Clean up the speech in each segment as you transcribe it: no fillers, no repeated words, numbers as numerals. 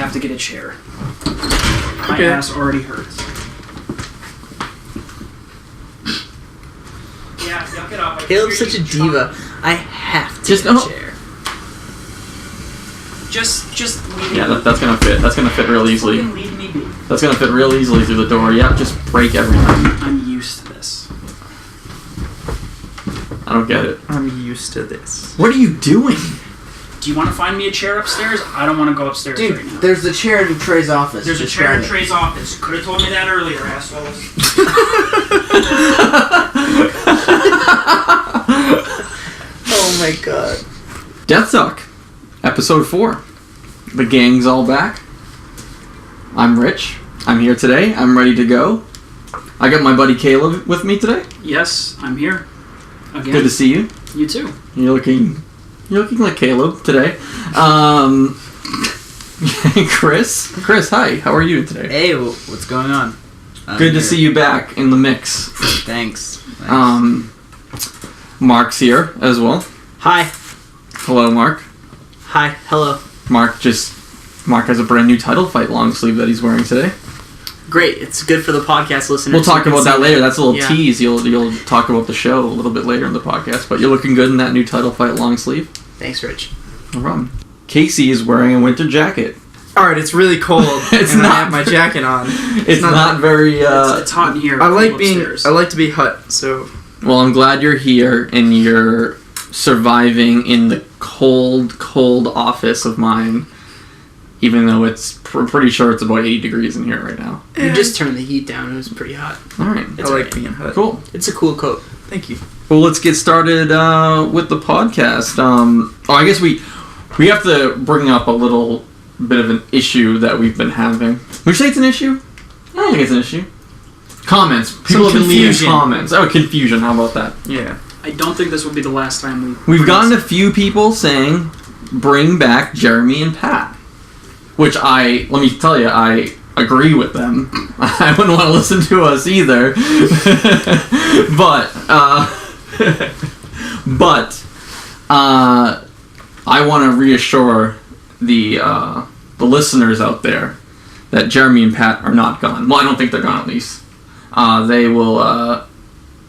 have to get a chair. My ass already hurts. Yeah, yuck it up. Caleb's such a diva. I have to get a chair. Just leave me. Yeah, that's gonna fit. That's gonna fit real easily. Leave me be. That's gonna fit real easily through the door. Yeah, just break everything. I'm used to this. I don't get it. I'm used to this. What are you doing? Do you want to find me a chair upstairs? I don't want to go upstairs right now. There's a chair in Trey's office. There's a chair in Trey's office. Could have told me that earlier, assholes. Oh my god. Death Suck, episode 4. The gang's all back. I'm Rich. I'm here today. I'm ready to go. I got my buddy Caleb with me today. Yes, I'm here. Again. Good to see you. You too. You're looking like Caleb today. Chris, hi. How are you today? Hey, what's going on? Good to see you back in the mix. Thanks. Mark's here as well. Hi. Hello, Mark. Hi. Hello. Mark has a brand new title fight long sleeve that he's wearing today. Great. It's good for the podcast listeners. We'll talk about that later. That's a little Yeah. tease. You'll talk about the show a little bit later in the podcast. But you're looking good in that new title fight long sleeve. Thanks, Rich. No problem. Casey is wearing a winter jacket. Alright, it's really cold. It's and not. I have my jacket on. It's not very. It's hot in here. I like upstairs. I like to be hot. So. Well, I'm glad you're here and you're surviving in the cold office of mine. Even though it's pretty sure it's about 80 degrees in here right now. You just turned the heat down. It was pretty hot. All right. I like being hot. Cool. It's a cool coat. Thank you. Well, let's get started with the podcast. I guess we have to bring up a little bit of an issue that we've been having. Would you say it's an issue? I don't think it's an issue. Comments. People have been leaving comments. Oh, confusion. How about that? Yeah. I don't think this will be the last time We've gotten a few people saying, bring back Jeremy and Pat. Which let me tell you, I agree with them. I wouldn't want to listen to us either. but I want to reassure the listeners out there that Jeremy and Pat are not gone. Well, I don't think they're gone, at least. They will.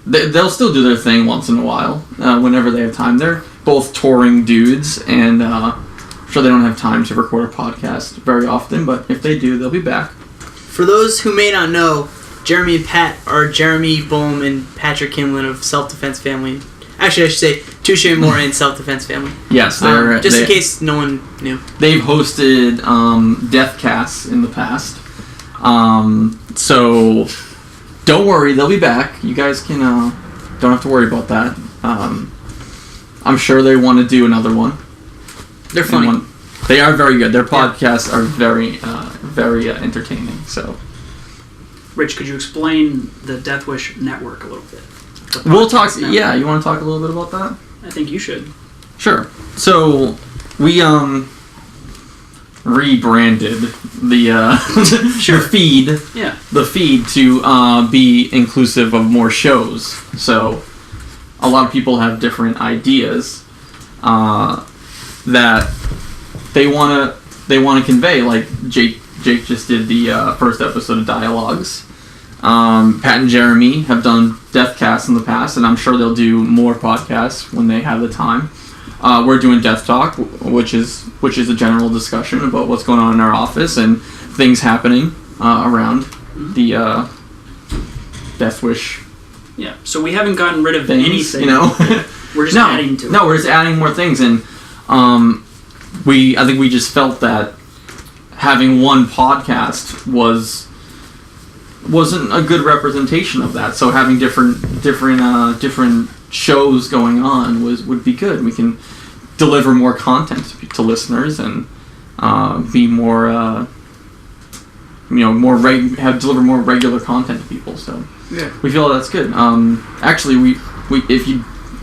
They'll still do their thing once in a while, whenever they have time. They're both touring dudes, and I'm sure they don't have time to record a podcast very often, but if they do, they'll be back. For those who may not know, Jeremy and Pat are Jeremy Boehm and Patrick Kinlan of Self-Defense Family. Actually, I should say Touche Moore and Self-Defense Family. Yes, they're... just in case no one knew. They've hosted Deathcasts in the past. So don't worry, they'll be back. You guys can don't have to worry about that. I'm sure they want to do another one. They're funny. They are very good. Their podcasts are very entertaining. So, Rich, could you explain the Deathwish network a little bit? We'll talk. Network. Yeah, you want to talk a little bit about that? I think you should. Sure. So we rebranded the feed. Yeah. The feed to be inclusive of more shows. So a lot of people have different ideas that they want to convey. Like Jake just did the first episode of Dialogues. Pat and Jeremy have done Deathcasts in the past, and I'm sure they'll do more podcasts when they have the time. We're doing Death Talk, which is a general discussion about what's going on in our office and things happening around the Deathwish. Yeah, so we haven't gotten rid of things, anything. You know, we're just adding to it. No, we're just adding more things, and I think we just felt that having one podcast wasn't a good representation of that. So having different shows going on would be good. We can deliver more content to listeners and be more deliver more regular content to people. So yeah, we feel that's good. Actually,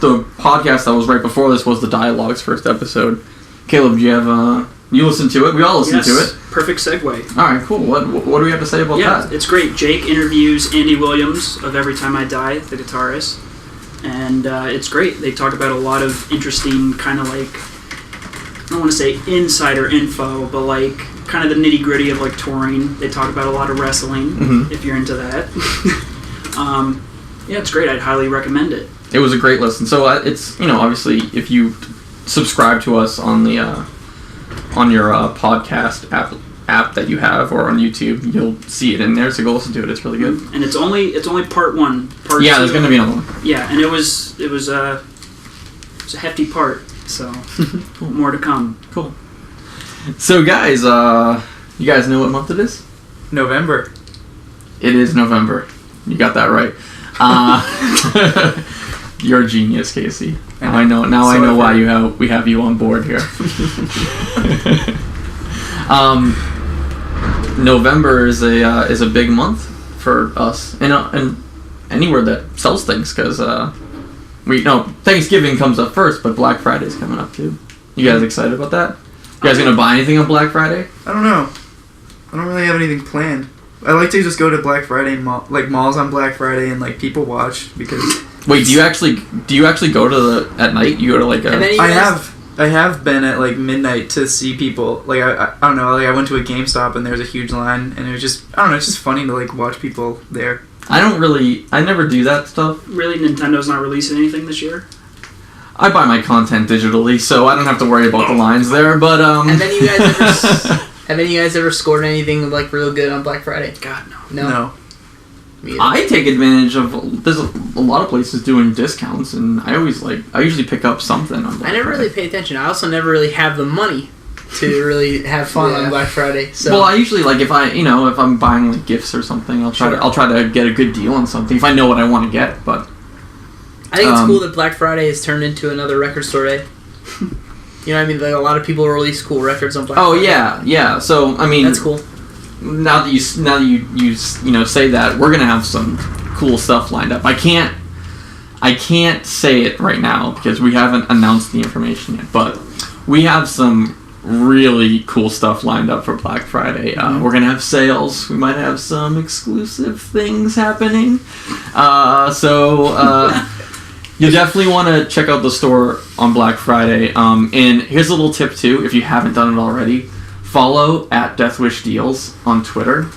the podcast that was right before this was the Dialogues first episode. Caleb, do you have you listened to it? We all listened to it. Perfect segue. All right, cool. What do we have to say about that? Yeah, it's great. Jake interviews Andy Williams of Every Time I Die, the guitarist, and it's great. They talk about a lot of interesting kind of like, I don't want to say insider info, but like kind of the nitty gritty of like touring. They talk about a lot of wrestling if you're into that. Yeah, it's great. I'd highly recommend it. It was a great listen. So it's, obviously if you subscribe to us on the on your podcast app that you have, or on YouTube, you'll see it in there. So go listen to it. It's really good. And it's only part one. Part yeah, two, there's gonna be another one. Yeah, and it was a hefty part. So more to come. Cool. So guys, you guys know what month it is? November. It is November. You got that right. You're a genius, Casey. Now I know. Now I know why we have you on board here. November is a big month for us, and anywhere that sells things, because Thanksgiving comes up first, but Black Friday's coming up too. You guys excited about that? You guys gonna buy anything on Black Friday? I don't know. I don't really have anything planned. I like to just go to Black Friday malls on Black Friday and like people watch because. Wait, do you actually go to at night? You go to like a. I have been at like midnight to see people. Like I don't know. Like I went to a GameStop and there was a huge line, and it was just it's just funny to like watch people there. I never do that stuff. Really, Nintendo's not releasing anything this year? I buy my content digitally, so I don't have to worry about the lines there. But Have any of you guys ever scored anything like real good on Black Friday? God, no. No. I take advantage of. There's a lot of places doing discounts, and I usually pick up something on Black Friday. I never really pay attention. I also never really have the money to really have fun on Black Friday. So. Well, I usually if I'm buying like gifts or something, I'll try to get a good deal on something if I know what I want to get. But I think it's cool that Black Friday has turned into another record store day. You know what I mean? Like a lot of people release cool records on Black Friday. Oh yeah. So I mean, that's cool. Now that you say that, we're gonna have some cool stuff lined up. I can't say it right now because we haven't announced the information yet, but we have some really cool stuff lined up for Black Friday. We're gonna have sales. We might have some exclusive things happening. You definitely want to check out the store on Black Friday. And here's a little tip too, if you haven't done it already. Follow at Deathwish Deals on Twitter,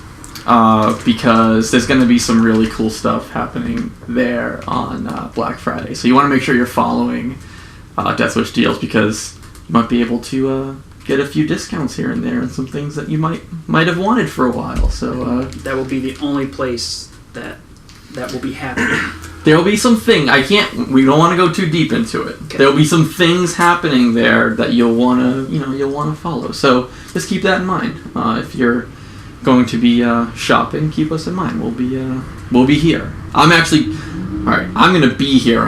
because there's going to be some really cool stuff happening there on Black Friday. So you want to make sure you're following Deathwish Deals, because you might be able to get a few discounts here and there and some things that you might have wanted for a while. So that will be the only place that will be happening. There will be some thing. We don't want to go too deep into it. Okay. There will be some things happening there that you'll want to follow. So just keep that in mind. If you're going to be shopping, keep us in mind. We'll be here. I'm going to be here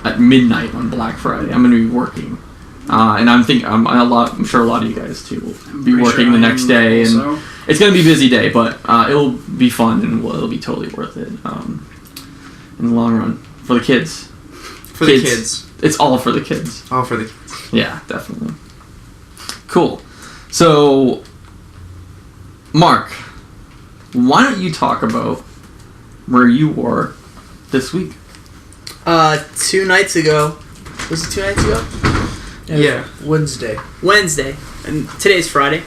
at midnight on Black Friday. I'm going to be working, and I'm sure a lot of you guys too will be working the next day, and it's going to be a busy day, but it'll be fun and it'll be totally worth it. In the long run, for the kids. For the kids. It's all for the kids. All for the kids. Yeah, definitely. Cool. So, Mark, why don't you talk about where you were this week? 2 nights ago. Was it 2 nights ago? Yeah. Wednesday. And today's Friday.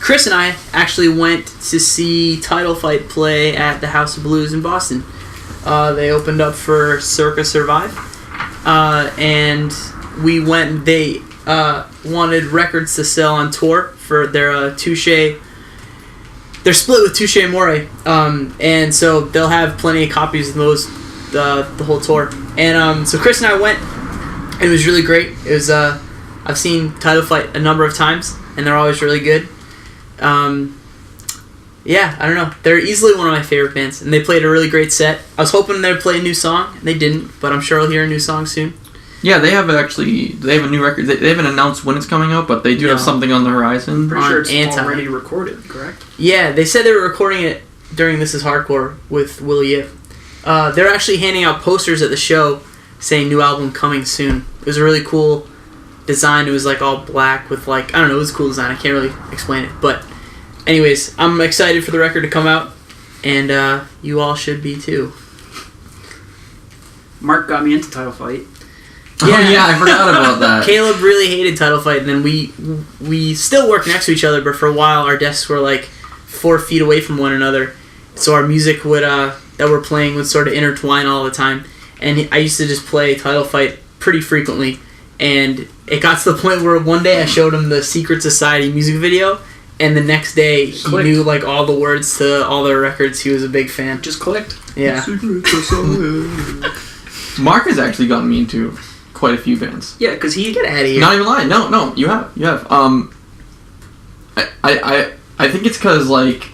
Chris and I actually went to see Title Fight play at the House of Blues in Boston. They opened up for Circa Survive, and we went. They wanted records to sell on tour for their Touche. They're split with Touche Amore, and so they'll have plenty of copies of those the whole tour. And so Chris and I went. It was really great. It was I've seen Title Fight a number of times, and they're always really good. Yeah, I don't know. They're easily one of my favorite bands, and they played a really great set. I was hoping they'd play a new song, and they didn't, but I'm sure I'll hear a new song soon. Yeah, they have a new record. They haven't announced when it's coming out, but they do have something on the horizon. I'm pretty sure it's already recorded, correct? Yeah, they said they were recording it during This Is Hardcore with Willie Yip. They're actually handing out posters at the show saying new album coming soon. It was a really cool design. It was like all black with it was a cool design. I can't really explain it, but anyways, I'm excited for the record to come out, and you all should be too. Mark got me into Title Fight. Oh yeah, I forgot about that. Caleb really hated Title Fight, and then we still work next to each other, but for a while our desks were like 4 feet away from one another, so our music would that we're playing would sort of intertwine all the time. And I used to just play Title Fight pretty frequently, and it got to the point where one day I showed him the Secret Society music video, and the next day he knew like all the words to all their records. He was a big fan. Just clicked. Yeah. Mark has actually gotten me into quite a few bands. Yeah, because he... Get out of here. Not even lying. No, you have. I think it's because like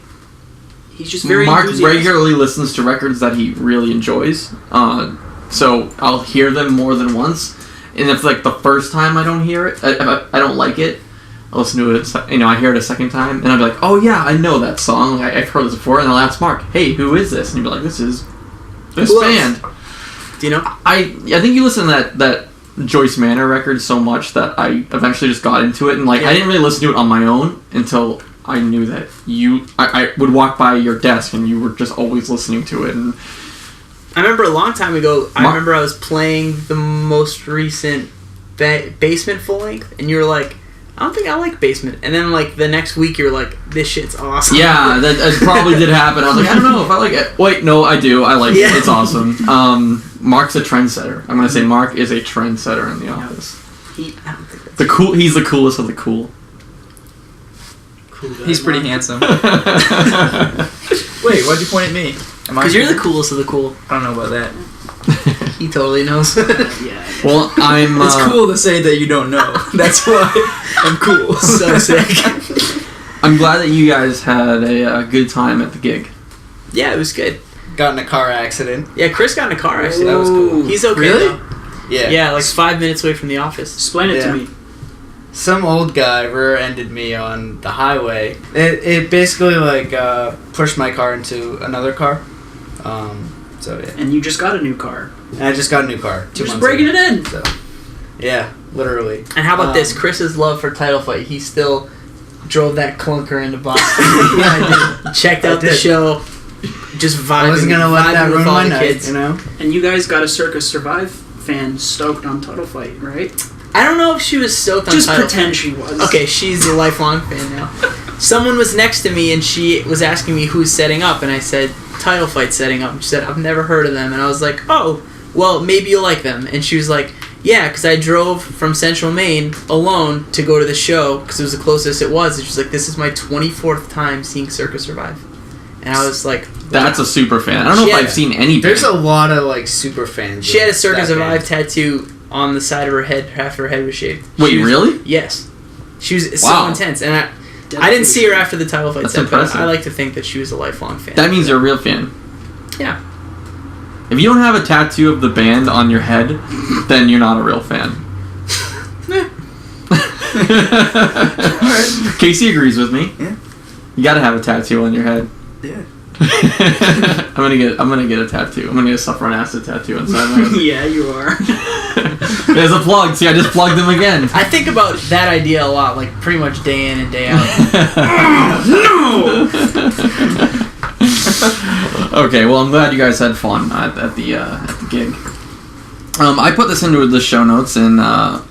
he's just very Mark enthusiastic. regularly listens to records that he really enjoys. So I'll hear them more than once, and if like the first time I don't hear it, I don't like it, I'll listen to it. I hear it a second time, and I'll be like, oh yeah, I know that song. I've heard this before, and I'll ask Mark, hey, who is this? And he'll be like, this is this band. Do you know? I think you listen to that JOYCE MANOR record so much that I eventually just got into it, and like I didn't really listen to it on my own until I knew that I would walk by your desk and you were just always listening to it. And I remember a long time ago, I was playing the most recent Basement full length, and you were like, I don't think I like Basement. And then like the next week you're like, this shit's awesome. Yeah, that probably did happen. I was like, I don't know if I like it. Wait, no, I do. I like it. It's awesome. Mark's a trendsetter. I'm gonna say Mark is a trendsetter in the office. I don't think that's He's the coolest of the cool. cool. He's pretty handsome. Wait, why'd you point at me? Because you're the coolest of the cool. I don't know about that. He totally knows. Yeah. Well, I'm. It's cool to say that you don't know. That's why I'm cool. So sick. I'm glad that you guys had a good time at the gig. Yeah, it was good. Got in a car accident. Yeah, Chris got in a car accident. That was cool. He's okay Really? though. Yeah. Yeah, like 5 minutes away from the office. Explain it to me. Some old guy rear-ended me on the highway. It basically like pushed my car into another car. So yeah. And you just got a new car. And I just got a new car. 2 You're just months breaking ago. it in. So, yeah, literally. And how about this? Chris's love for Title Fight. He still drove that clunker into Boston. Yeah, I did. Checked out the show. Just vibing. I wasn't gonna let that with ruin all my the night, kids. you know. And you guys got a Circa Survive fan stoked on Title Fight, right? I don't know if she was stoked on Just Title pretend she was. Fight. Okay, she's a lifelong fan now. Someone was next to me and she was asking me who's setting up, and I said Title Fight setting up. And she said I've never heard of them, and I was like, oh, well maybe you'll like them. And she was like, yeah, because I drove from Central Maine alone to go to the show because it was the closest it was. And she's like, this is my 24th time seeing Circa Survive, and I was like, That's a super fan. I don't know if I've seen any. There's a lot of like super fans. She had a of Circa that Survive band. tattoo on the side of her head. Half her head was shaved. Wait, She was- really? Yes. She was so Wow. intense, and I didn't see her after the Title Fight That's set, impressive. but I like to think that she was a lifelong fan. That means you're a real fan. Yeah. If you don't have a tattoo of the band on your head, then you're not a real fan. Casey agrees with me. Yeah. You gotta have a tattoo on your head. Yeah. I'm gonna get a tattoo. I'm gonna get a Suffering Acid tattoo inside my head. Yeah, you are. There's a plug. See, I just plugged them again. I think about that idea a lot, like pretty much day in and day out. Okay, well, I'm glad you guys had fun at the gig. I put this into the show notes, and I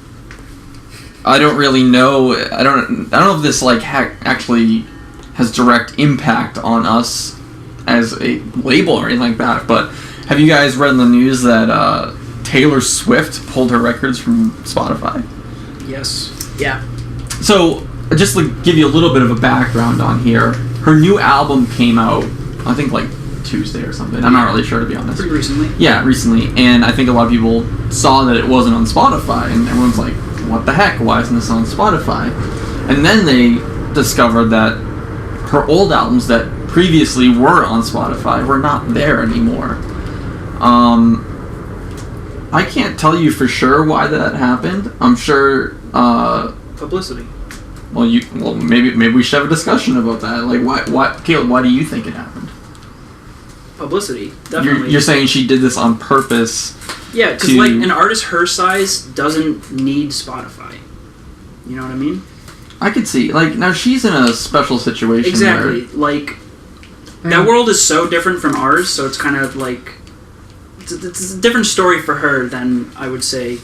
don't really know. I don't know if this like actually has direct impact on us as a label or anything like that. But have you guys read in the news that Taylor Swift pulled her records from Spotify? Yes. Yeah. So, just to give you a little bit of a background on here, her new album came out, I think, like Tuesday or something. I'm not really sure, to be honest. Pretty recently. Yeah, recently. And I think a lot of people saw that it wasn't on Spotify, and everyone's like, what the heck? Why isn't this on Spotify? And then they discovered that her old albums that previously were on Spotify were not there anymore. I can't tell you for sure why that happened. I'm sure. Publicity. Well, maybe we should have a discussion about that. Like, why, Caleb? Why do you think it happened? Publicity, definitely. You're saying she did this on purpose? Yeah, because like an artist her size doesn't need Spotify. You know what I mean? I could see. Like, now she's in a special situation. Exactly. Like, that world is so different from ours, so it's kind of like... It's a different story for her than, I would say,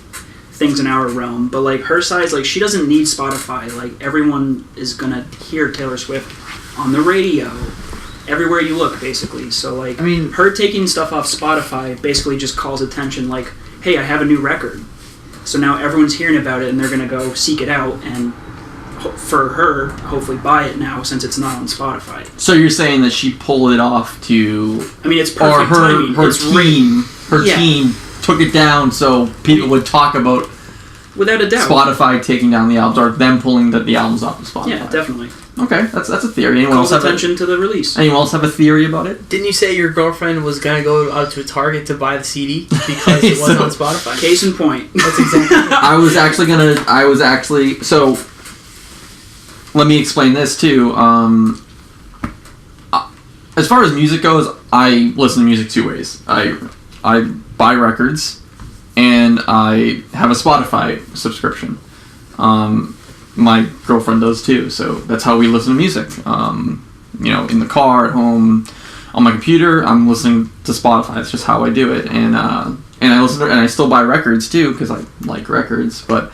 things in our realm, but like her size, like she doesn't need Spotify. Like everyone is gonna hear Taylor Swift on the radio, everywhere you look, basically. So like, I mean, her taking stuff off Spotify basically just calls attention. Like, hey, I have a new record, so now everyone's hearing about it and they're gonna go seek it out and. For her, hopefully buy it now since it's not on Spotify. So you're saying that she pulled it off to... I mean, it's perfect timing. Her It's team took it down so people would talk about without a doubt Spotify taking down the albums or them pulling the albums off of Spotify. Yeah, definitely. Okay, that's a theory. Anyone else Calls have attention to the release. Anyone else have a theory about it? Didn't you say your girlfriend was gonna go out to a Target to buy the CD because it wasn't on Spotify? Case in point. That's exactly it. I was actually so. Let me explain this too. As far as music goes, I listen to music two ways. I buy records, and I have a Spotify subscription. My girlfriend does too, so that's how we listen to music. In the car, at home, on my computer, I'm listening to Spotify. It's just how I do it, and I listen to, and I still buy records too because I like records, but.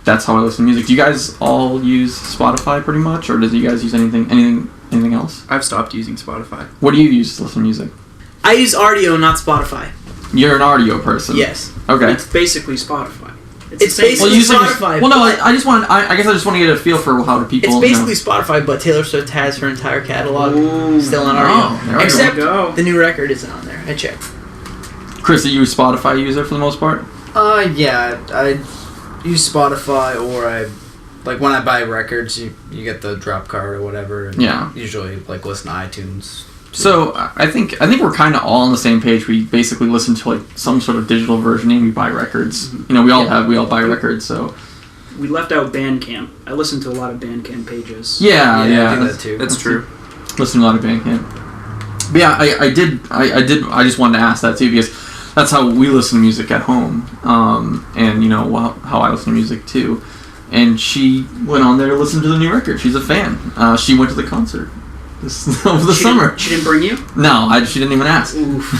That's how I listen to music. Do you guys all use Spotify pretty much, or do you guys use anything else? I've stopped using Spotify. What do you use to listen to music? I use Audio, not Spotify. You're an audio person. Yes. Okay. It's basically Spotify. It's basically Spotify. I just want. I guess I just want to get a feel for how do people. It's basically Spotify, but Taylor Swift has her entire catalog still on Audio. Except the new record isn't on there. I checked. Chris, are you a Spotify user for the most part? Yeah, I use Spotify, or when I buy records, you get the drop card or whatever. And usually listen to iTunes. So I think we're kind of all on the same page. We basically listen to some sort of digital version, and we buy records. We all buy records. So we left out Bandcamp. I listen to a lot of Bandcamp pages. Yeah, I do that too. That's true. Listen to a lot of Bandcamp. But yeah, I did. I just wanted to ask that too because. That's how we listen to music at home, and how I listen to music too. And she went on there to listen to the new record. She's a fan. She went to the concert over the summer. She didn't bring you? No, she didn't even ask. Oof.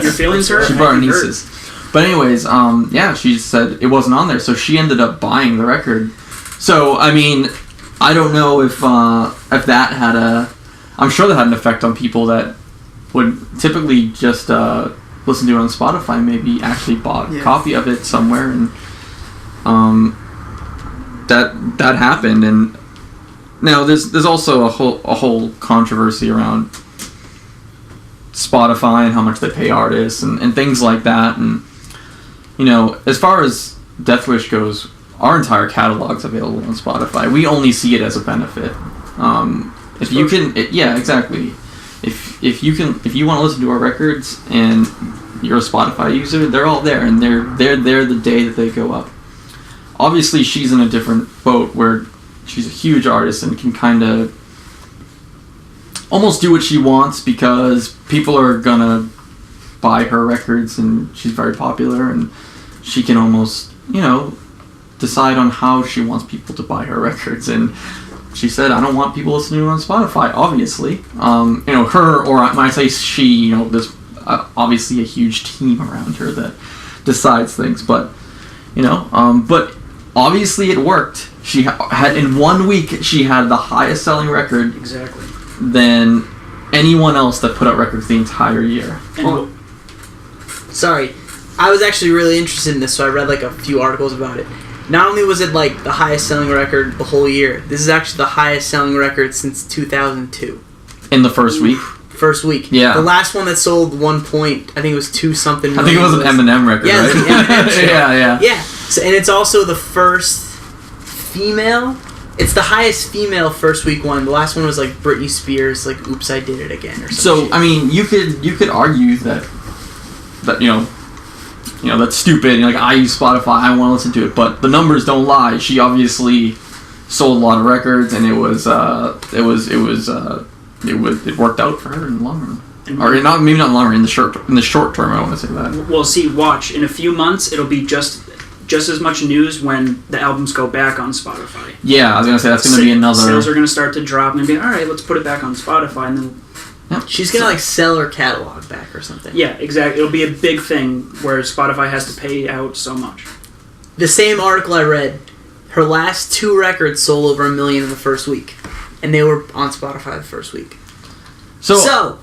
Your feelings hurt? She brought her nieces. But anyways, she said it wasn't on there, so she ended up buying the record. So I mean, I don't know if that had I'm sure that had an effect on people that would typically just. Listen to it on Spotify, maybe actually bought a copy of it somewhere, and that happened. And now there's also a whole controversy around Spotify and how much they pay artists and things like that. And as far as Deathwish goes, our entire catalog's available on Spotify. We only see it as a benefit. If you can, exactly. If you want to listen to our records and you're a Spotify user, they're all there, and they're there the day that they go up. Obviously, she's in a different boat where she's a huge artist and can kind of almost do what she wants because people are gonna buy her records, and she's very popular, and she can almost decide on how she wants people to buy her records. And she said, I don't want people listening to it on Spotify, obviously. Her, or when I say she, there's obviously a huge team around her that decides things. But, but obviously it worked. She had, in 1 week, she had the highest selling record than anyone else that put out records the entire year. Sorry. I was actually really interested in this, so I read a few articles about it. Not only was it the highest selling record the whole year, this is actually the highest selling record since 2002. In the first week? First week. Yeah. The last one that sold 1 point, I think it was 2 something million. I think it was an Eminem record, right? It was the Eminem show. Yeah. Yeah. So, and it's also the first female. It's the highest female first week one. The last one was Britney Spears, Oops, I Did It Again or something. So, I mean, you could argue that that's stupid. I use Spotify, I want to listen to it, but the numbers don't lie. She obviously sold a lot of records, and it worked out for her in the long run. Or maybe not in the long run, in the short term. I want to say that. Well, see, watch in a few months, it'll be just as much news when the albums go back on Spotify. Yeah, I was gonna say that's gonna be another. Sales are gonna start to drop, and be all right. Let's put it back on Spotify, and then. Yep. She's gonna sell her catalog back or something. Yeah, exactly. It'll be a big thing where Spotify has to pay out so much. the same article I read, her last 2 records sold over 1 million in the first week, and they were on Spotify the first week. So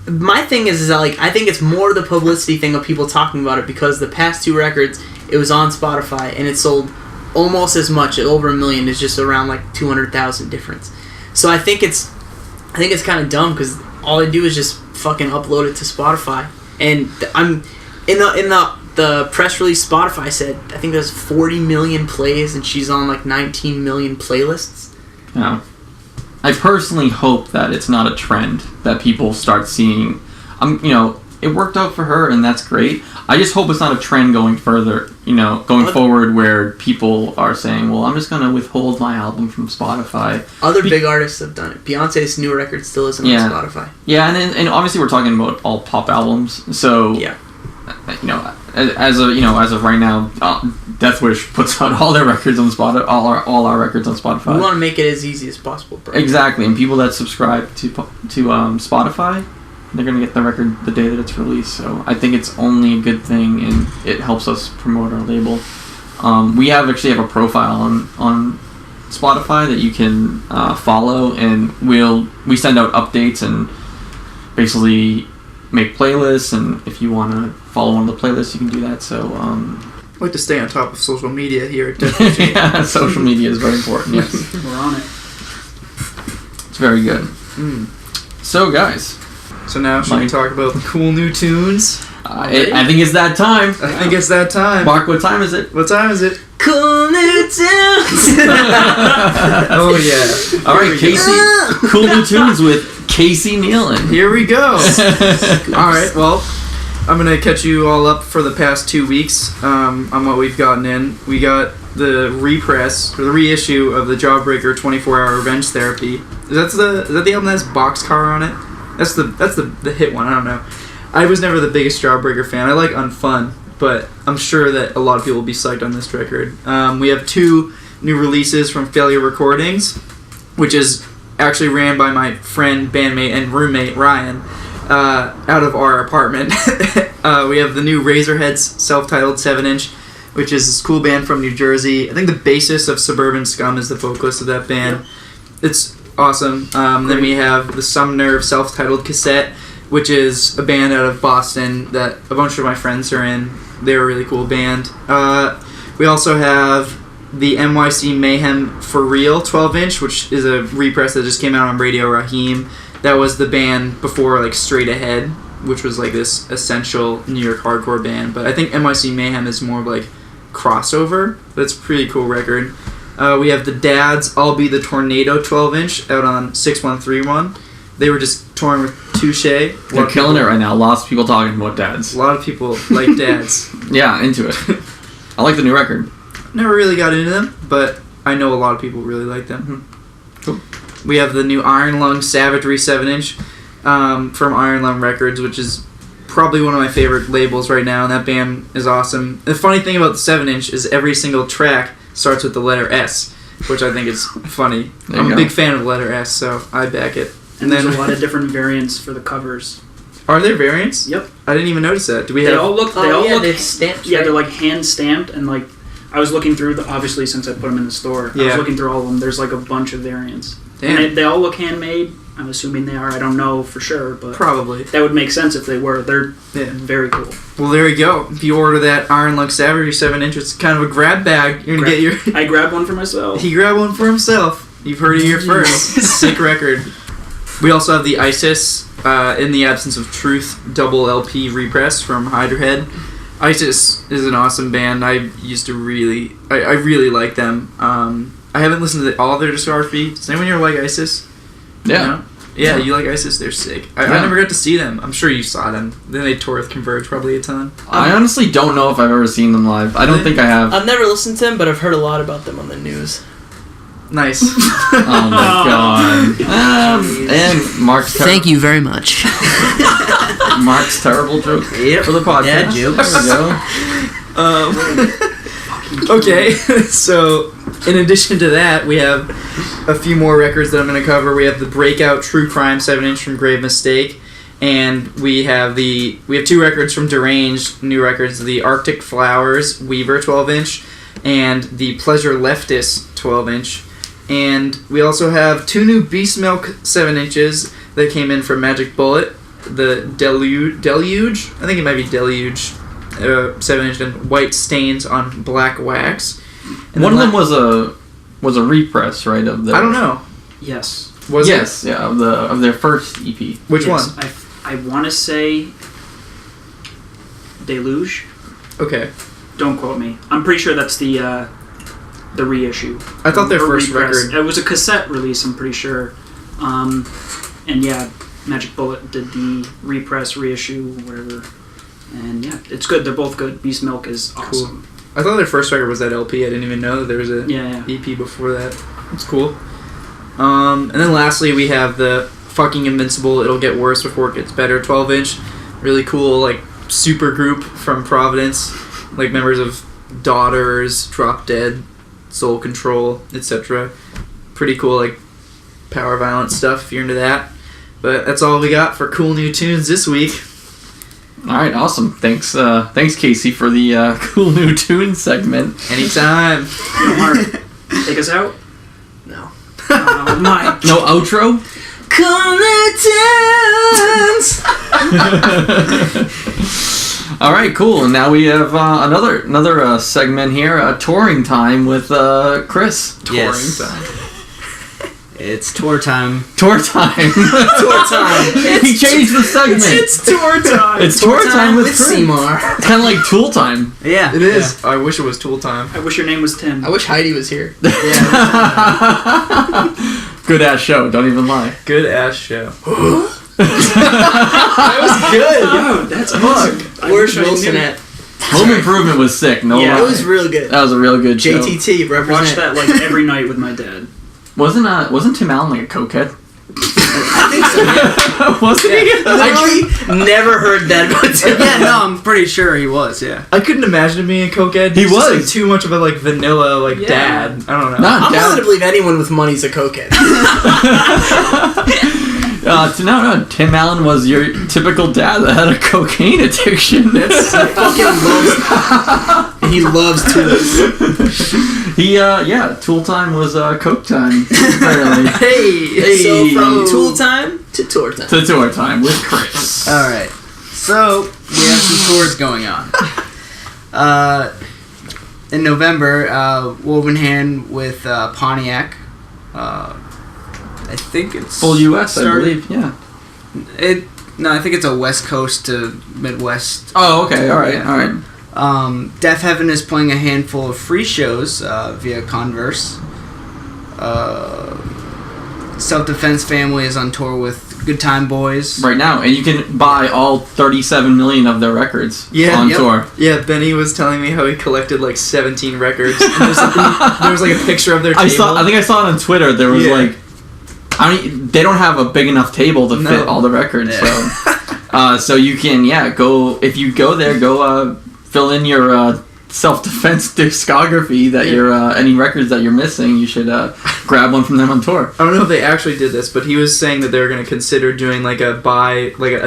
my thing is that, like, I think it's more the publicity thing of people talking about it, because the past 2 records, it was on Spotify and it sold almost as much, at over 1 million. It's just around like 200,000 difference. So I think it's kind of dumb, because all I do is just fucking upload it to Spotify, and I'm in the press release. Spotify said I think there's 40 million plays, and she's on like 19 million playlists. Yeah. I personally hope that it's not a trend that people start seeing. It worked out for her, and that's great. I just hope it's not a trend going further, going forward, where people are saying, well, I'm just going to withhold my album from Spotify. Other big artists have done it. Beyonce's new record still isn't on Spotify. Yeah, and obviously we're talking about all pop albums, so, yeah. As of right now, Deathwish puts out all their records on Spotify, all our records on Spotify. We want to make it as easy as possible, bro. Exactly, and people that subscribe to Spotify, they're going to get the record the day that it's released, so I think it's only a good thing, and it helps us promote our label. We actually have a profile on Spotify that you can follow, and we send out updates and basically make playlists, and if you want to follow one of the playlists, you can do that. So I like to stay on top of social media here at Deathwish Inc. Yeah, social media is very important. Yes, We're on it. it's very good. So guys, So now should we talk about the cool new tunes? I think it's that time. I think it's that time. Mark, what time is it? What time is it? Cool new tunes. Oh yeah. All right, Casey. Cool new tunes with Casey Nealon. Here we go. All right. Well, I'm gonna catch you all up for the past 2 weeks on what we've gotten in. We got the repress or the reissue of the Jawbreaker 24-Hour Revenge Therapy. Is that the album that has Boxcar on it? That's the hit one. I don't know. I was never the biggest Jawbreaker fan. I like Unfun, but I'm sure that a lot of people will be psyched on this record. We have 2 new releases from Failure Recordings, which is actually ran by my friend, bandmate, and roommate Ryan out of our apartment. We have the new Razorheads self-titled 7-inch, which is this cool band from New Jersey. I think the bassist of Suburban Scum is the vocalist of that band. Yep. It's awesome. Then we have the Some Nerve self-titled cassette, which is a band out of Boston that a bunch of my friends are in. They're a really cool band. We also have the NYC Mayhem For Real 12-inch, which is a repress that just came out on Radio Raheem. That was the band before like Straight Ahead, which was like this essential New York hardcore band. But I think NYC Mayhem is more of like crossover. That's a pretty cool record. We have the Dads I'll Be the Tornado 12-inch out on 6131. They were just touring with Touche. They're killing it right now. Lots of people talking about Dads. A lot of people like Dads. Yeah, into it. I like the new record. Never really got into them, but I know a lot of people really like them. Cool. We have the new Iron Lung Savagery 7-inch from Iron Lung Records, which is probably one of my favorite labels right now, and that band is awesome. The funny thing about the 7-inch is every single track starts with the letter S, which I think is funny. I'm a big fan of the letter S, so I back it. And there's a lot of different variants for the covers. Are there variants? Yep. I didn't even notice that. Do we They have? all look. They're stamped. Yeah, right? they're like hand stamped, and like I was looking through obviously since I put them in the store. I was looking through all of them. There's like a bunch of variants. Damn. And they all look handmade. I'm assuming they are. I don't know for sure, but Probably. that would make sense if they were. They're very cool. Well, there you go. If you order that Iron Lung Savagery 7-inch, it's kind of a grab bag. You're gonna get your. I grabbed one for myself. He grabbed one for himself. You've heard it here first. Sick record. We also have the ISIS, In the Absence of Truth, double LP repress from Hydrahead. ISIS is an awesome band. I really like them. I haven't listened to all of their discography. Does anyone here like ISIS? Yeah. You know? Yeah, you like ISIS? They're sick. I never got to see them. I'm sure you saw them. Then they toured with Converge probably a ton. I honestly don't know if I've ever seen them live. I don't think I have. I've never listened to them, but I've heard a lot about them on the news. Nice. Oh my god. And Mark's Thank you very much. Mark's terrible joke Yep. for the podcast. Dad jokes. There we go. Okay, so in addition to that, we have a few more records that I'm going to cover. We have the Breakout True Crime 7-inch from Grave Mistake, And we have 2 records from Deranged, new records, the Arctic Flowers Weaver 12-inch and the Pleasure Leftist 12-inch. And we also have 2 new Beast Milk 7-inches that came in from Magic Bullet. The Deluge, I think it might be Deluge, 7-inch and white stains on black wax. And one of them was a repress, right? Of the I don't know. Yes. Was yes, it? Yeah, of their first EP. Which one? I want to say Deluge. Okay. Don't quote me. I'm pretty sure that's the reissue. I thought their first repress. record. It was a cassette release, I'm pretty sure. And yeah, Magic Bullet did the repress, reissue, whatever. And yeah, it's good. They're both good. Beast Milk is awesome. Cool. I thought their first record was that LP. I didn't even know that there was a Yeah. EP before that. It's cool. And then lastly, we have the fucking Invincible It'll Get Worse Before It Gets Better 12-inch. Really cool, like, super group from Providence. Like, members of Daughters, Drop Dead, Soul Control, etc. Pretty cool, like, power violence stuff if you're into that. But that's all we got for cool new tunes this week. All right, awesome. Thanks, Casey, for the cool new tunes segment. Anytime. Mark, take us out? No. Oh my. No outro? Come All right, cool. And now we have another segment here, touring time with Chris. Yes. Touring time. It's tour time. Tour time. Tour time. He changed the segment. It's tour time. It's tour time with Chris. Seymour. It's kind of like Tool time. Yeah. It is. I wish it was Tool time. I wish your name was Tim. I wish Heidi was here. Good ass show. Don't even lie. Good ass show. That was good. Yo, that's awesome. I Where's wish I Wilson knew. at? Home Improvement was sick. No Yeah. lie. It was real good. That was a real good show. JTT I represent. watched that like every night with my dad. Wasn't Tim Allen like a cokehead? I think so. Yeah. Wasn't he? Literally never heard that about Tim. Yeah, no, I'm pretty sure he was, yeah. I couldn't imagine him being a cokehead. He He's just, was. like, too much of a like vanilla like Yeah. dad. I don't know. Not I'm Dad. willing to believe anyone with money's a cokehead. No. Tim Allen was your typical dad that had a cocaine addiction. He loves tools. Tool time was coke time. Apparently. Hey. So from tool time to tour time. To tour time with Chris. Alright. So, we have some tours going on. In November, Woven Hand with Pontiac. I think it's Full US, I started- believe. Yeah. I think it's a West Coast to Midwest. Oh, okay. All right. Yeah. All right. Death Heaven is playing a handful of free shows via Converse. Self Defense Family is on tour with Good Time Boys. Right now, and you can buy all 37 million of their records on tour. Yeah, Benny was telling me how he collected like 17 records. And there was like a picture of their table. I think I saw it on Twitter. There was like, they don't have a big enough table to fit all the records. Yeah. So you can go if you go there, fill in your self-defense discography that you're any records that you're missing. You should grab one from them on tour. I don't know if they actually did this, but he was saying that they were going to consider doing like a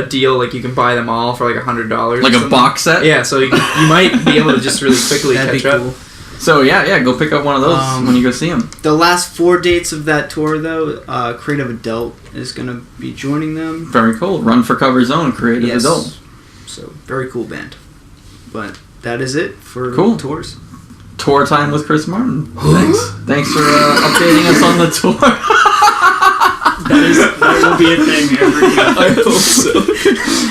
deal, like you can buy them all for like $100, Like a box set. Yeah, so you might be able to just really quickly That'd catch be up. cool. So yeah, go pick up one of those when you go see them. The last 4 dates of that tour, though, Creative Adult is going to be joining them. Very cool. Run for Cover Zone, Creative Yes. Adult. So, very cool band. But that is it for Cool. tours. Tour time with Chris Martin. Thanks for updating us on the tour. That will be a thing every year. I hope so.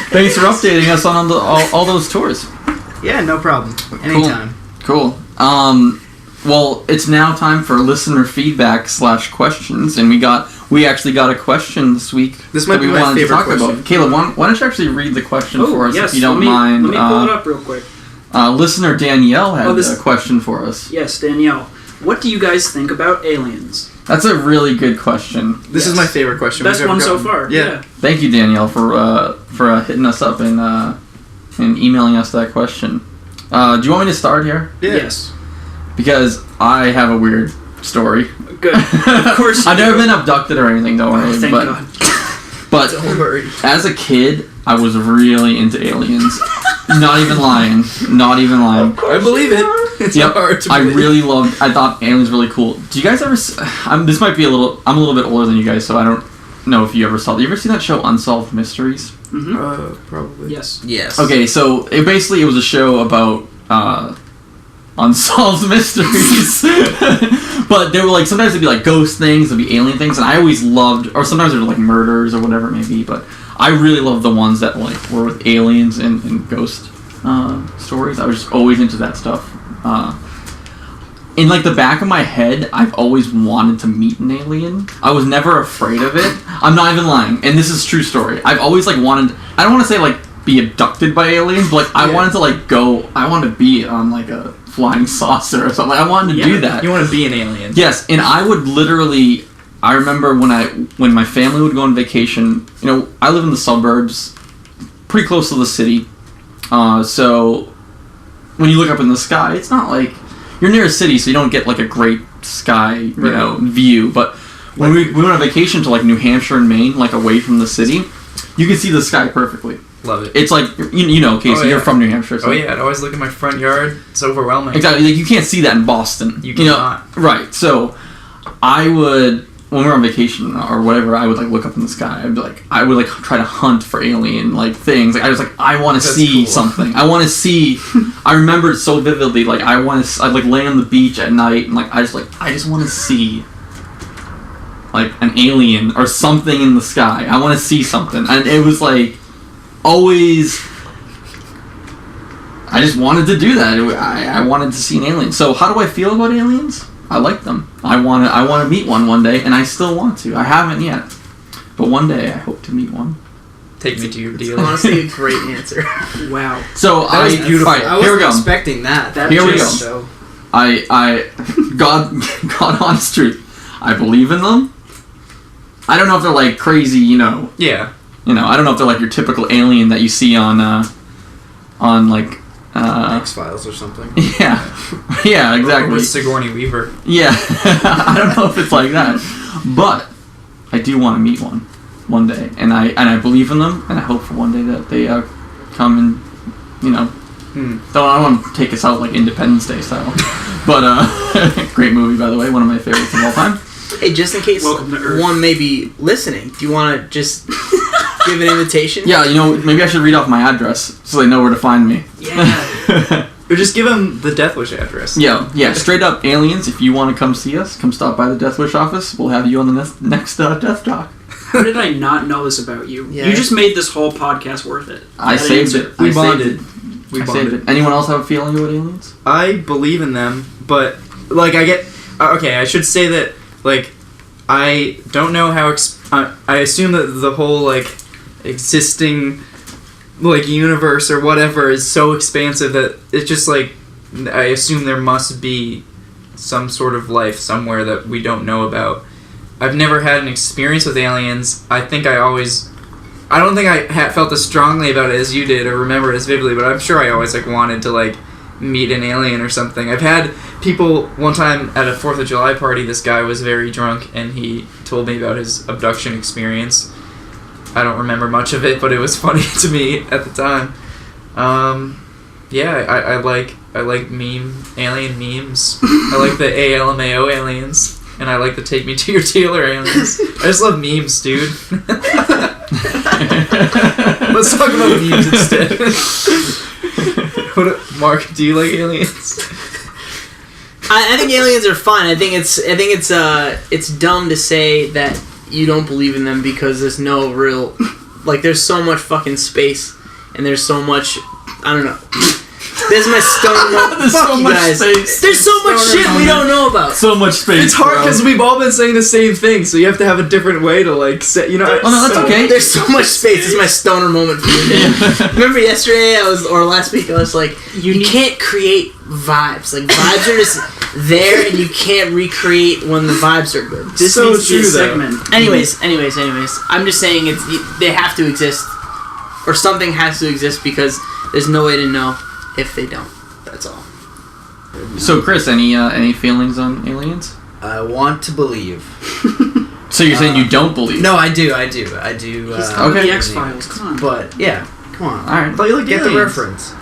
Thanks for updating us on all those tours. Yeah, no problem. Anytime. Cool. Well, it's now time for listener feedback / questions, and we actually got a question this week. This might that be we my wanted favorite to talk question. about. Caleb, why don't you actually read the question for us, yes. if you don't let me, mind? Let me pull it up real quick. Listener Danielle had this- a question for us. Yes, Danielle. What do you guys think about aliens? That's a really good question. This is Yes. my favorite question. Best we've ever one so gotten. far. Yeah. Thank you, Danielle, for hitting us up and emailing us that question. Do you want me to start here? Yeah. Yes. Because I have a weird story. Good. Of course. I've never been abducted or anything, don't worry. Thank but God. but Don't worry. as a kid, I was really into aliens. Not even lying. I believe it. It's hard to believe. I thought aliens were really cool. Do you guys ever this might be I'm a little bit older than you guys, so I don't know if you ever saw. You ever see that show Unsolved Mysteries? Mm-hmm. Probably. Yes. Okay, so it was a show about unsolved mysteries. But they were like, sometimes it'd be like ghost things, there'd be alien things, and I always loved, or sometimes they're like murders or whatever it may be, but I really loved the ones that like were with aliens and ghost stories. I was just always into that stuff. In like the back of my head, I've always wanted to meet an alien. I was never afraid of it. I'm not even lying, and this is a true story. I've always like wanted, I don't want to say like be abducted by aliens, but like I wanted to like I wanted to be on like a flying saucer or something. Like, I wanted to do that. You want to be an alien. Yes, and I would literally, I remember when my family would go on vacation, you know, I live in the suburbs, pretty close to the city, so when you look up in the sky, it's not like, you're near a city, so you don't get like a great sky, you know, view, but when we went on vacation to like New Hampshire and Maine, like away from the city, you can see the sky perfectly. Love it. It's like, you know, Casey, you're from New Hampshire. So. Oh yeah, I'd always look at my front yard. It's overwhelming. Exactly, like you can't see that in Boston. You cannot. Know? Right, so I would, when we were on vacation or whatever, I would like look up in the sky. I would like try to hunt for alien like things. Like I was like, I want to see something. I want to see. I remember it so vividly. Like I'd like lay on the beach at night and like I just want to see like an alien or something in the sky. I want to see something, and it was like always. I just wanted to do that. I wanted to see an alien. So how do I feel about aliens? I like them. I want to meet one day, and I still want to. I haven't yet, but one day I hope to meet one. Take me to your dealer. Honestly, a great answer. Wow. So That was beautiful. All right, I here we wasn't go. expecting that. Here we go. So. God honest truth. I believe in them. I don't know if they're like crazy, you know. Yeah. You know, I don't know if they're like your typical alien that you see on like. X-Files or something. Yeah, exactly. Or with Sigourney Weaver. Yeah, I don't know if it's like that, but I do want to meet one day, and I believe in them, and I hope for one day that they come and, you know, though I don't want to take us out like Independence Day style, but great movie by the way, one of my favorites of all time. Hey, just in case one may be listening, do you want to just give an invitation? Yeah, you know, maybe I should read off my address so they know where to find me. Yeah. Or just give them the Deathwish address. Yeah, straight up aliens, if you want to come see us, come stop by the Deathwish office. We'll have you on the next Death Talk. How did I not know this about you? Yeah. You just made this whole podcast worth it. I saved it. We bonded. We I bonded. saved it. Anyone else have a feeling about aliens? I believe in them, but like I get okay. I should say that like I don't know how. I assume that the whole like existing like universe or whatever is so expansive that it's just like I assume there must be some sort of life somewhere that we don't know about. I've never had an experience with aliens. I don't think I felt as strongly about it as you did or remember it as vividly, but I'm sure I always like wanted to like meet an alien or something. I've had people one time at a 4th of July party, this guy was very drunk and he told me about his abduction experience. I don't remember much of it, but it was funny to me at the time. I like alien memes. I like the ALMAO aliens, and I like the Take Me to Your Dealer aliens. I just love memes, dude. Let's talk about memes instead. Mark, do you like aliens? I think aliens are fun. I think it's dumb to say that you don't believe in them because there's no real, like, there's so much fucking space and there's so much, I don't know. There's my stone moment. There's Fuck so you much guys. space. There's so much shit we don't know about. So much space. It's hard bro. because we've all been saying the same thing, so you have to have a different way to like say. You know. Oh no, that's okay. There's so much space. This is my stoner moment for you. Remember yesterday or last week I was like, you can't create vibes. Like vibes are just there, and you can't recreate when the vibes are good. This So needs to be a true, though. segment. Anyways. I'm just saying they have to exist, or something has to exist because there's no way to know if they don't. That's all. So, Chris, any feelings on aliens? I want to believe. So you're saying you don't believe? No, I do. I do. He's talking Okay. the X-Files. Come on. But yeah, come on. All right. But you like Get the aliens. reference.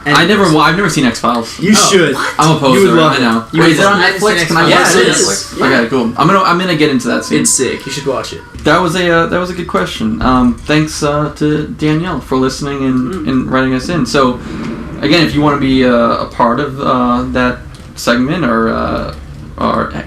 I've never seen X-Files. You should. I'm a poser. You would love I it. know. You Wait, would is it on love it. Netflix? Can I Yeah, watch it it? is. Yeah. Okay, cool. I'm gonna get into that scene. It's sick. You should watch it. That was a good question. Thanks to Danielle for listening and writing us in. So, again, if you want to be a part of that segment or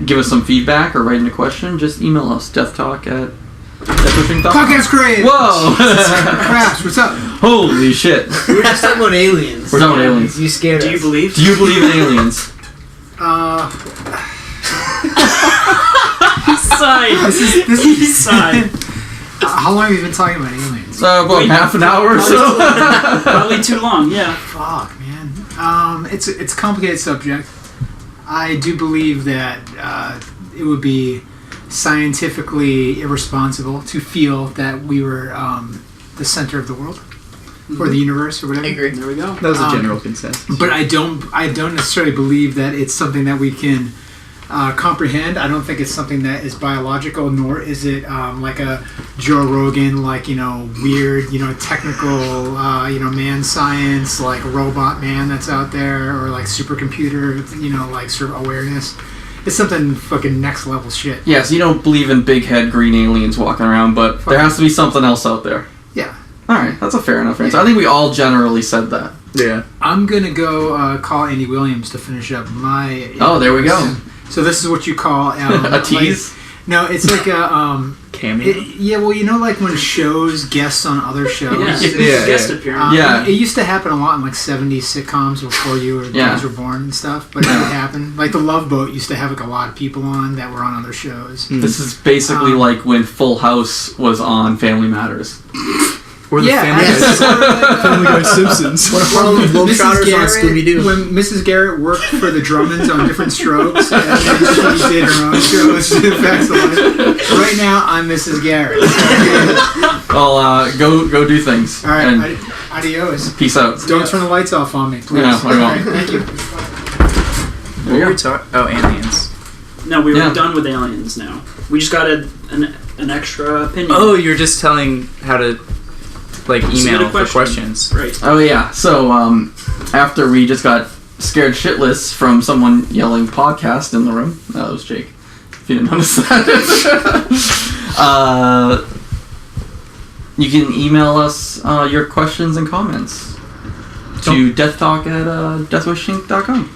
give us some feedback or write in a question, just email us deathtalk@deathwishing.com. Podcast great. Whoa! Craps, what's up? Holy shit! We were just talking about aliens. We're talking about aliens. You scared Do us. you believe? Do you believe in aliens? This is Side. how long have you been talking about aliens? About half an hour or so. Probably too long. Yeah. Fuck, man. It's a complicated subject. I do believe that it would be scientifically irresponsible to feel that we were the center of the world or the universe or whatever. I agree. There we go. That was a general consensus. But I don't necessarily believe that it's something that we can comprehend. I don't think it's something that is biological, nor is it like a Joe Rogan, like, weird, technical, man science, like robot man that's out there, or like supercomputer, like sort of awareness. It's something fucking next level shit. Yeah, so you don't believe in big head green aliens walking around, but there has to be something else out there. Yeah. Alright, that's a fair enough answer. I think we all generally said that. Yeah. I'm gonna go call Andy Williams to finish up my. Oh, there we go. So this is what you call A tease? no, it's like a Cameo. well, like when shows guests on other shows. Yeah. Guest appearance. Yeah. It used to happen a lot in like 70s sitcoms before you guys were born and stuff, but it would happen. Like the Love Boat used to have like a lot of people on that were on other shows. This is basically like when Full House was on Family Matters. Or the Family Guy Simpsons. What if one of those Globetrotters on Scooby-Doo? When Mrs. Garrett worked for the Drummonds on different strokes, and then she did her own shows. Right now, I'm Mrs. Garrett. Well, go do things. All right, And adios. peace out. Don't turn the lights off on me, please. Yeah, I won't. All right, thank you. There you go. Oh, aliens. No, we were Yeah. done with aliens now. We just got an extra opinion. Oh, you're just telling how to Submit email a for question. questions. Right. Oh yeah. So after we just got scared shitless from someone yelling podcast in the room. That was Jake. If you didn't notice that. You can email us your questions and comments to deathtalk@deathwishinc.com.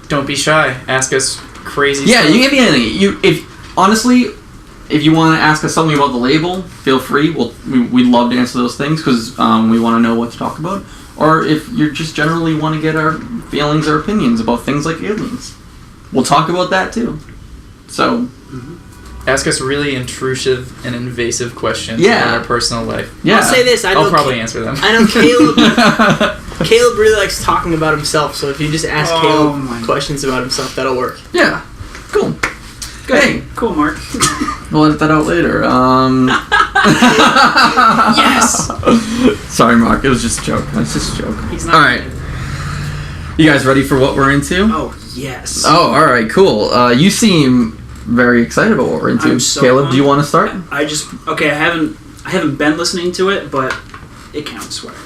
Don't be shy. Ask us crazy Yeah, stuff. you can be anything. If you want to ask us something about the label, feel free. We'd love to answer those things because we want to know what to talk about. Or if you just generally want to get our feelings or opinions about things like aliens, we'll talk about that too. So, Ask us really intrusive and invasive questions Yeah. about our personal life. yeah. I'll say this. I'll probably answer them. I know Caleb really likes talking about himself, so if you just ask Oh Caleb my questions about himself, that'll work. Yeah. Cool. Good. Hey, Cool, Mark. we'll edit that out later. Yes! Sorry, Mark. It was just a joke. That's just a joke. He's not. All right. You guys ready for what we're into? Oh yes. Oh, all right, cool. You seem very excited about what we're into. I'm so Caleb, do you want to start? I haven't been listening to it, but it counts. Whatever.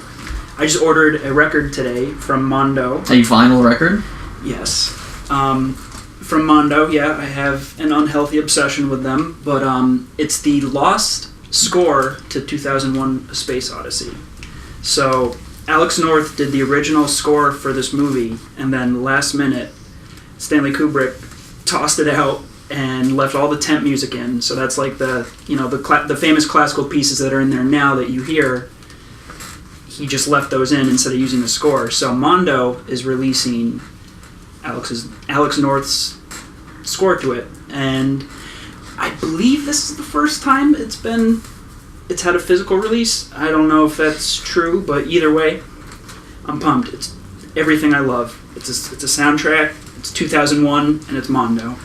I just ordered a record today from Mondo. A vinyl record? Yes. From Mondo, yeah, I have an unhealthy obsession with them, but it's the lost score to 2001: A Space Odyssey. So Alex North did the original score for this movie, and then last minute, Stanley Kubrick tossed it out and left all the temp music in. So that's like the famous classical pieces that are in there now that you hear. He just left those in instead of using the score. So Mondo is releasing Alex North's score to it, and I believe this is the first time it's had a physical release. I don't know if that's true, but either way, I'm pumped. It's everything I love. It's a soundtrack. It's 2001, and it's Mondo.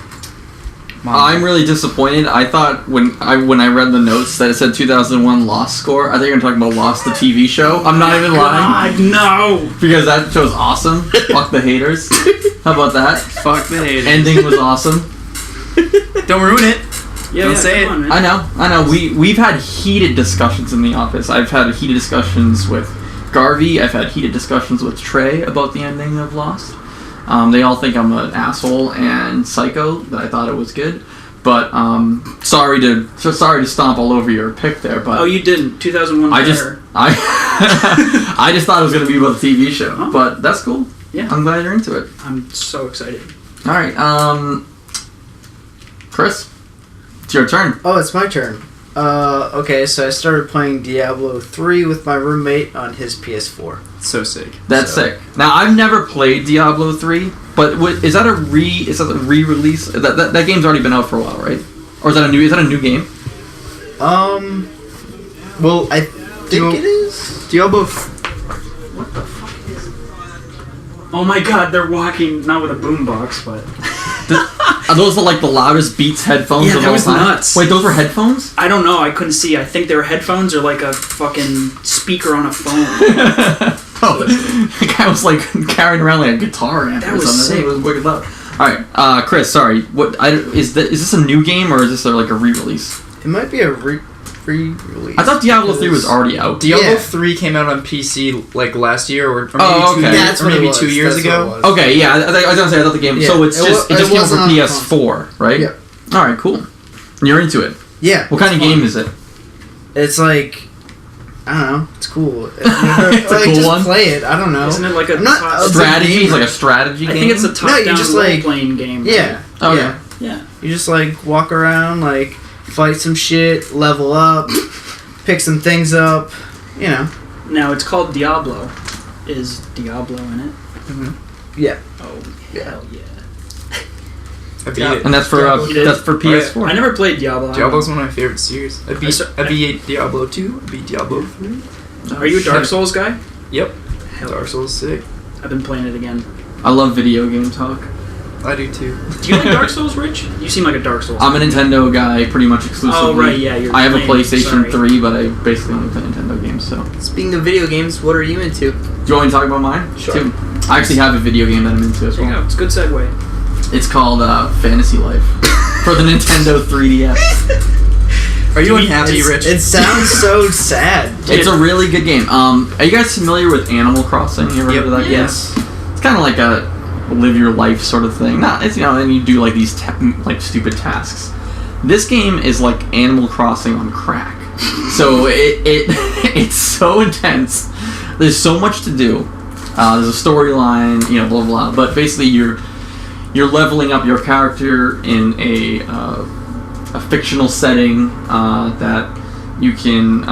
I'm really disappointed. I thought when I read the notes that it said 2001 Lost score, I thought you were talking about Lost, the TV show. I'm not even lying. God, no! Because that show's awesome. Fuck the haters. How about that? Fuck the haters. Ending was awesome. Don't ruin it. Yeah, Don't yeah, say come it. on, man. I know. We've had heated discussions in the office. I've had heated discussions with Garvey. I've had heated discussions with Trey about the ending of Lost. They all think I'm an asshole and psycho. That I thought it was good, but sorry to stomp all over your pick there. But Oh, you didn't. 2001. I just thought it was going to be about the TV show, Oh. but that's cool. Yeah. I'm glad you're into it. I'm so excited. All right, Chris, it's your turn. Oh, it's my turn. Okay, so I started playing Diablo 3 with my roommate on his PS4. So sick. That's sick. Now I've never played Diablo 3, but is that a re-release? That game's already been out for a while, right? Or is that a new game? Well, I think it is. Diablo. What the fuck is it? Oh my god, they're walking, not with a boombox, but... Are those the loudest Beats headphones Yeah, of that all was time? nuts. Wait, those were headphones? I don't know, I couldn't see. I think they were headphones or like a fucking speaker on a phone. Oh, the guy was like carrying around like a guitar amp That or was something. sick. It was wicked loud. All right, Chris. Sorry. Is this a new game or is this like a re-release? It might be a re-release. I thought Diablo 3 was already out. Diablo Yeah. 3 came out on PC like last year, or maybe Oh, okay. That's what it maybe was. 2 years That's what ago. it was. Okay, yeah. I was gonna say I thought the game. Yeah, So it just came out wasn't for on PS4, right? Yeah. All right, cool. You're into it. Yeah. What kind of it's game fun. is it? It's like, I don't know. It's cool. It's a cool just one? play it. I don't know. Isn't it like a I'm not- top- It's a Strategy? It's gamer. like a strategy I game. think it's a top-down you just, like- role-playing game. right? Yeah. Okay. Yeah. Yeah. You just like walk around, like fight some shit, level up, pick some things up. You know. Now, it's called Diablo. Is Diablo in it? Yeah. Oh, Yeah. hell yeah. I beat Yeah. it. And that's for You did? PS4. I never played Diablo. Diablo's one of my favorite series. I I beat Diablo 2. I beat Diablo 3. Are you a Dark Souls guy? Yep. Hell, Dark Souls is sick. I've been playing it again. I love video game talk. I do too. Do you like Dark Souls, Rich? You seem like a Dark Souls. I'm a Nintendo guy, pretty much exclusively. Oh, right, yeah, you're I have a playing- PlayStation sorry. 3, but I basically only play Nintendo games. So, do Speaking of video games, what are you into? you want me to talk about mine? Sure. Too? I actually have a video game that I'm into as There you well. go. It's a good segue. It's called Fantasy Life for the Nintendo 3DS. Are you Dude, unhappy, Rich? It sounds so sad. It's a really good game. Are you guys familiar with Animal Crossing? You ever heard of that game? Yes. It's kind of like a live your life sort of thing. Not, it's and you do like these like stupid tasks. This game is like Animal Crossing on crack. So it's so intense. There's so much to do. There's a storyline, blah blah blah. But basically, you're leveling up your character in a fictional setting that you can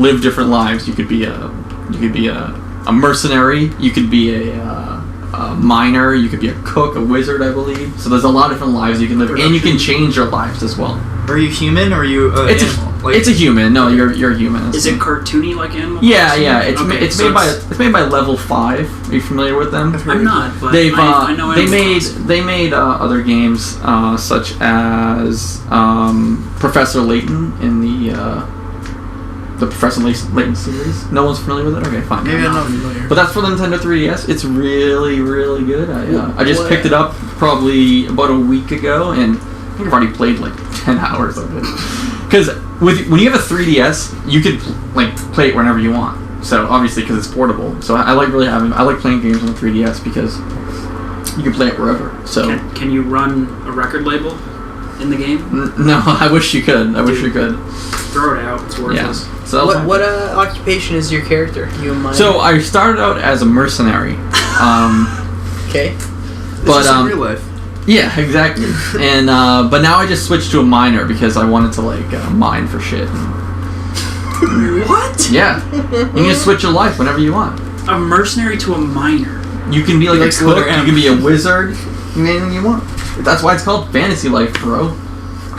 live different lives. You could be a mercenary. You could be a miner. You could be a cook, a wizard, I believe. So there's a lot of different lives you can live, and you can change your lives as well. Are you human or are you It's animal? it's a human. No, you're a human. Is it cartoony like Animal Yeah, Crossing? yeah. It's Okay, it's so made by Level 5. Are you familiar with them? I'm not, but They've I know they Animal made Crossing. they made other games such as Professor Layton in the Professor Layton series. No one's familiar with it. Okay, fine. Maybe I'm not familiar. But that's for the Nintendo 3DS. It's really, really good. I just picked it up probably about a week ago, and I think I've already played like 10 hours of it. Because when you have a 3DS, you could play it whenever you want. So obviously, because it's portable. So I like playing games on the 3DS because you can play it wherever. So Can you run a record label in the game? no, I wish you could. You could. Throw it out. It's worthless. Yeah. So that was What occupation is your character? You and mine. So I started out as a mercenary. Okay. But This is real life. yeah, exactly. And but now I just switched to a miner because I wanted to mine for shit. What? Yeah, you can just switch your life whenever you want. A mercenary to a miner. You can be like a likes letter cook. You M. can be a wizard. Anything you want. That's why it's called Fantasy Life, bro.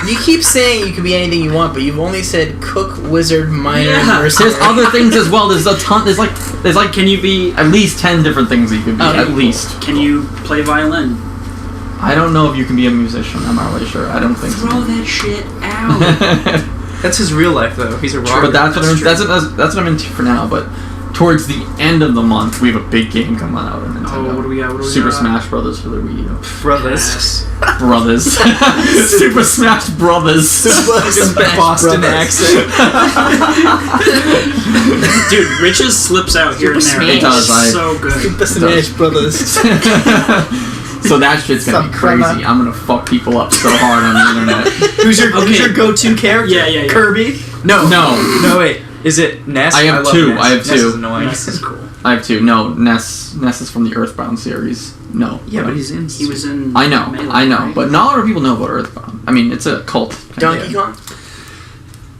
You keep saying you can be anything you want, but you've only said cook, wizard, miner, Yeah. and mercenary. There's other things as well. There's a ton. There's like Can you be? at least 10 different things that you could be. Okay. At least. Can you play violin? I don't know if you can be a musician. I'm not really sure. I don't think Throw so. that shit out. That's his real life though. He's a rocker. But that's what That's I'm into for now. But towards the end of the month, we have a big game coming out on Nintendo. Oh, what do we got? Super Smash Brothers for the Wii U. Brothers. Brothers. Super Smash Brothers. Boston accent. Dude, Rich's slips out here and there. It does, It's so good. Super Smash Brothers. So that shit's gonna be crazy. I'm gonna fuck people up so hard on the internet. Who's your go-to character? Yeah. Kirby? No. No, wait. Is it Ness? I have love two. Ness. I have Ness two. is annoying. This is cool. I have two. No, Ness is from the Earthbound series. No. Yeah, but he's in. He was in. I know, Melee, right? but not a lot of people know about Earthbound. I mean, it's a cult. Donkey Kong?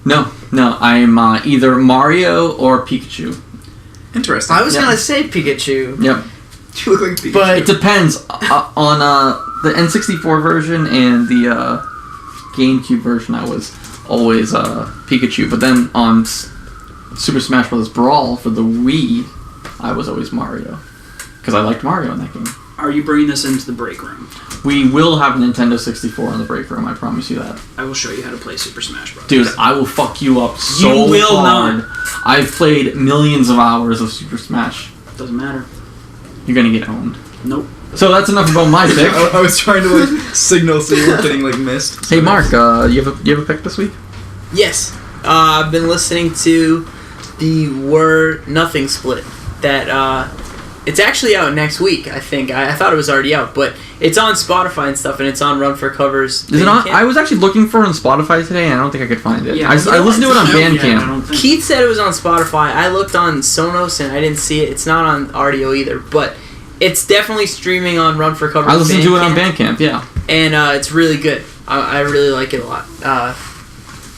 No, I'm either Mario or Pikachu. Interesting. I was gonna say Pikachu. Yep. You look like Pikachu. But It depends on the N64 version and the GameCube version. I was always Pikachu, but then on Super Smash Bros. Brawl for the Wii, I was always Mario because I liked Mario in that game. Are you bringing this into the break room? We will have a Nintendo 64 in the break room. I promise you that, I will show you how to play Super Smash Bros. dude. I will fuck you up so You will hard. not. I've played millions of hours of Super Smash. Doesn't matter. You're gonna get owned. Nope. So that's enough about my pick. I was trying to signal so you weren't getting missed. Hey Mark, you have a pick this week? Yes. I've been listening to the Word Nothing split. That it's actually out next week, I think. I thought it was already out, but it's on Spotify and stuff, and it's on Run for Covers. Is it on? I was actually looking for it on Spotify today, and I don't think I could find it. Yeah, I listened to it on Yeah, I Bandcamp. don't think. Keith said it was on Spotify. I looked on Sonos, and I didn't see it. It's not on Audio either, but it's definitely streaming on Run for Covers. I listened to it on Bandcamp, yeah. And it's really good. I really like it a lot.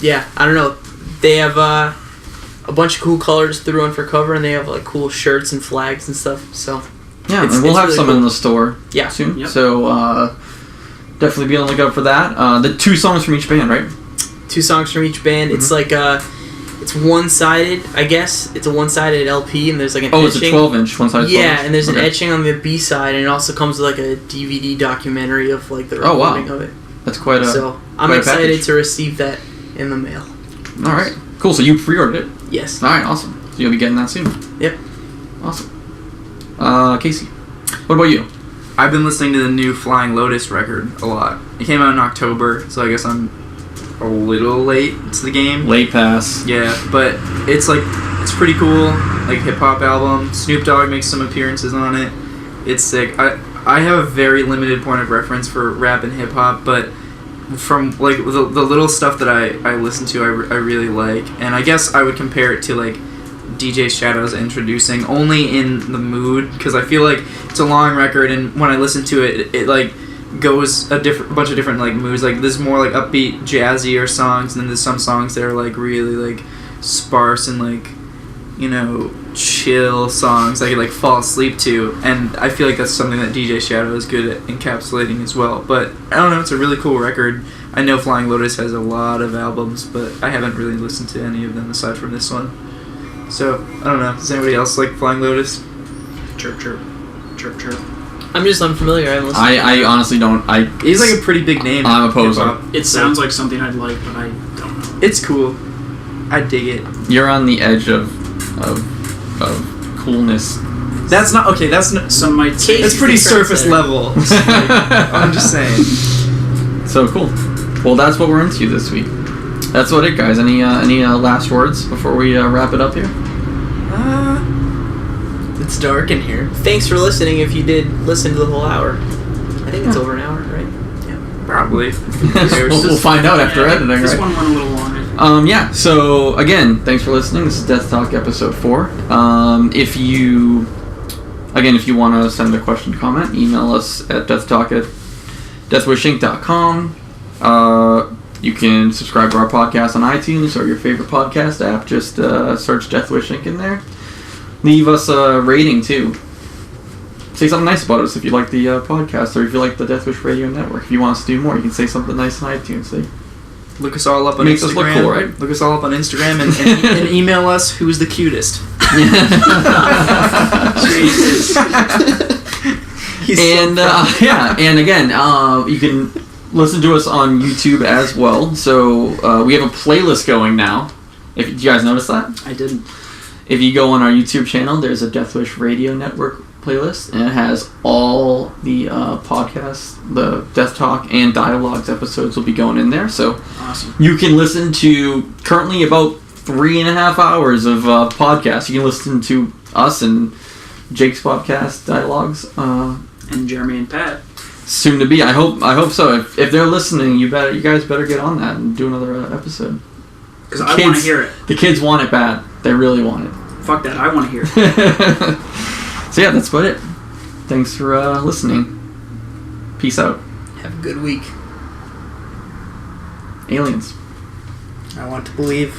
Yeah, I don't know. They have a bunch of cool colors through Run for Cover, and they have like cool shirts and flags and stuff. So Yeah, It's- and we'll it's have really some cool. in the store Yeah. soon. Yep. So definitely be on the lookout for that. The 2 songs from each band, right? 2 songs from each band. It's like it's one-sided, I guess. It's a one-sided LP, and there's like an Oh, etching. it's a 12-inch, one side. Yeah, and there's an Okay. etching on the B side, and it also comes with like a DVD documentary of like the Oh, wow. recording of it. That's quite a. So I'm quite a excited package. to receive that in the mail. All right, cool. So you pre-ordered it. Yes. All right, awesome. So you'll be getting that soon. Yep. Awesome. Casey, what about you? I've been listening to the new Flying Lotus record a lot. It came out in October, so I guess I'm a little late to the game. Late pass. Yeah, but it's pretty cool, like hip hop album. Snoop Dogg makes some appearances on it. It's sick. I have a very limited point of reference for rap and hip hop, but from like the little stuff that I listen to, I really like, and I guess I would compare it to like DJ Shadow's Introducing, only in the mood, because I feel like it's a long record, and when I listen to it, it like goes bunch of different like moods. Like there's more like upbeat, jazzier songs, and then there's some songs that are like really like sparse and like, you know, chill songs I could like fall asleep to, and I feel like that's something that DJ Shadow is good at encapsulating as well. But I don't know, it's a really cool record. I know Flying Lotus has a lot of albums, but I haven't really listened to any of them aside from this one. So I don't know. Does anybody else like Flying Lotus? Chirp, chirp. Chirp, chirp. I'm just unfamiliar. I haven't listened. I honestly don't. He's like a pretty big name. I'm in a poser. hip-hop. It sounds like something I'd like, but I don't know. It's cool. I dig it. You're on the edge of coolness. That's not okay. That's not. Some might say It's pretty surface level. I'm just saying. So cool. Well, that's what we're into this week. That's what it, guys. Any last words before we wrap it up here? It's dark in here. Thanks for listening. If you did listen to the whole hour, I think it's over an hour, right? Probably. We'll find out after editing, This right? one went a little longer. Yeah, so again, thanks for listening. This is Death Talk episode 4. If you want to send a question, comment, email us at deathtalk@deathwishinc.com. You can subscribe to our podcast on iTunes or your favorite podcast app. Just search Deathwish Inc in there. Leave us a rating too. Say something nice about us if you like the podcast, or if you like the Deathwish Radio Network. If you want us to do more, you can say something nice on iTunes. See? Look us all up on Makes Instagram. us look cool, right? Look us all up on Instagram and email us who's the cutest. Jesus. And and again, you can listen to us on YouTube as well. So we have a playlist going now. If you guys notice that, I didn't. if you go on our YouTube channel, there's a Deathwish Radio Network playlist, and it has all the podcasts, the Death Talk and Dialogues episodes will be going in there. So Awesome. you can listen to currently about 3.5 hours of podcasts. You can listen to us and Jake's podcast, Dialogues, And Jeremy and Pat. soon to be. I hope so. If they're listening, you guys better get on that and do another episode. Because I want to hear it. The kids want it bad. They really want it. Fuck that. I want to hear it. So yeah, that's about it. Thanks for listening. Peace out. Have a good week. Aliens. I want to believe.